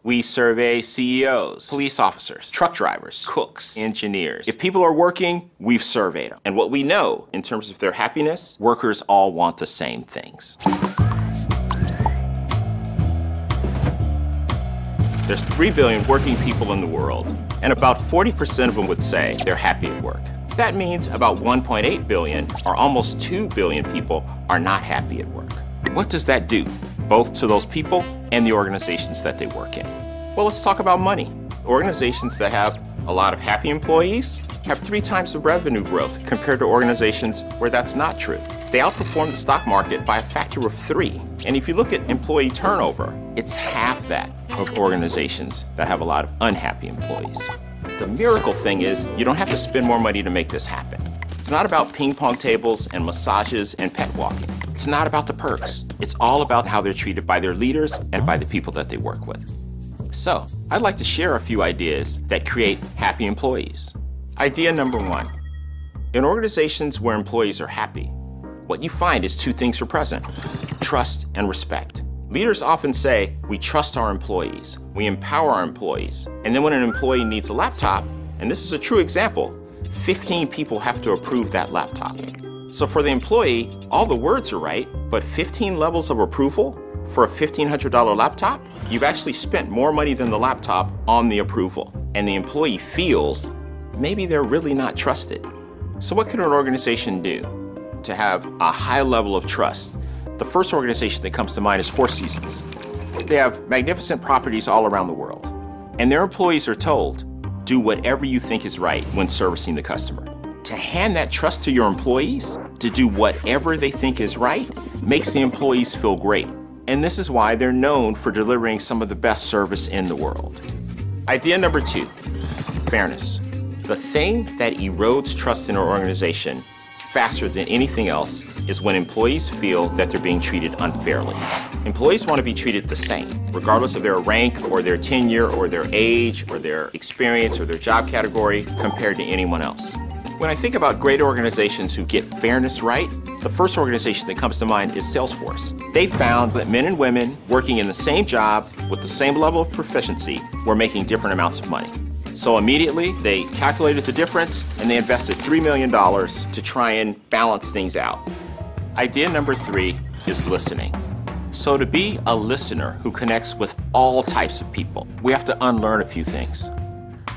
We survey CEOs, police officers, truck drivers, cooks, engineers. If people are working, we've surveyed them. And what we know in terms of their happiness, workers all want the same things. There's 3 billion working people in the world, and about 40% of them would say they're happy at work. That means about 1.8 billion, or almost 2 billion people, are not happy at work. What does that do, both to those people and the organizations that they work in? Well, let's talk about money. Organizations that have a lot of happy employees have 3 times the revenue growth compared to organizations where that's not true. They outperform the stock market by a factor of 3. And if you look at employee turnover, it's half that of organizations that have a lot of unhappy employees. The miracle thing is you don't have to spend more money to make this happen. It's not about ping pong tables and massages and pet walking. It's not about the perks. It's all about how they're treated by their leaders and by the people that they work with. So, I'd like to share a few ideas that create happy employees. Idea number 1. In organizations where employees are happy, what you find is 2 things are present: trust and respect. Leaders often say, we trust our employees, we empower our employees, and then when an employee needs a laptop, and this is a true example, 15 people have to approve that laptop. So for the employee, all the words are right, but 15 levels of approval for a $1,500 laptop? You've actually spent more money than the laptop on the approval, and the employee feels maybe they're really not trusted. So what can an organization do to have a high level of trust? The first organization that comes to mind is Four Seasons. They have magnificent properties all around the world, and their employees are told, do whatever you think is right when servicing the customer. To hand that trust to your employees, to do whatever they think is right, makes the employees feel great. And this is why they're known for delivering some of the best service in the world. Idea number 2, fairness. The thing that erodes trust in an organization faster than anything else is when employees feel that they're being treated unfairly. Employees want to be treated the same, regardless of their rank or their tenure or their age or their experience or their job category compared to anyone else. When I think about great organizations who get fairness right, the first organization that comes to mind is Salesforce. They found that men and women working in the same job with the same level of proficiency were making different amounts of money. So immediately, they calculated the difference and they invested $3 million to try and balance things out. Idea number 3 is listening. So to be a listener who connects with all types of people, we have to unlearn a few things.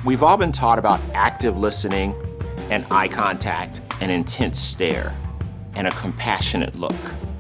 We've all been taught about active listening and eye contact, an intense stare, and a compassionate look.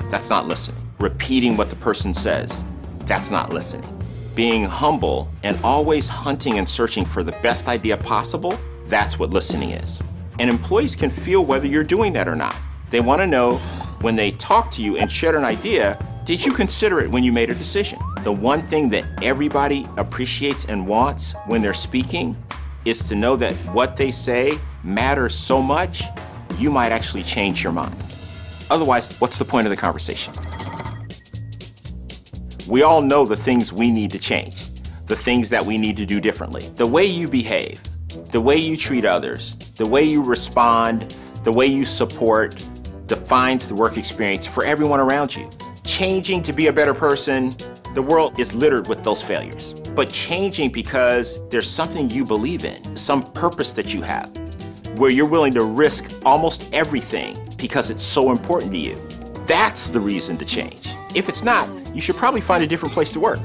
That's not listening. Repeating what the person says, that's not listening. Being humble and always hunting and searching for the best idea possible, that's what listening is. And employees can feel whether you're doing that or not. They want to know when they talk to you and share an idea, did you consider it when you made a decision? The one thing that everybody appreciates and wants when they're speaking is to know that what they say matters so much, you might actually change your mind. Otherwise, what's the point of the conversation? We all know the things we need to change, the things that we need to do differently. The way you behave, the way you treat others, the way you respond, the way you support defines the work experience for everyone around you. Changing to be a better person, the world is littered with those failures. But changing because there's something you believe in, some purpose that you have, where you're willing to risk almost everything because it's so important to you. That's the reason to change. If it's not, you should probably find a different place to work.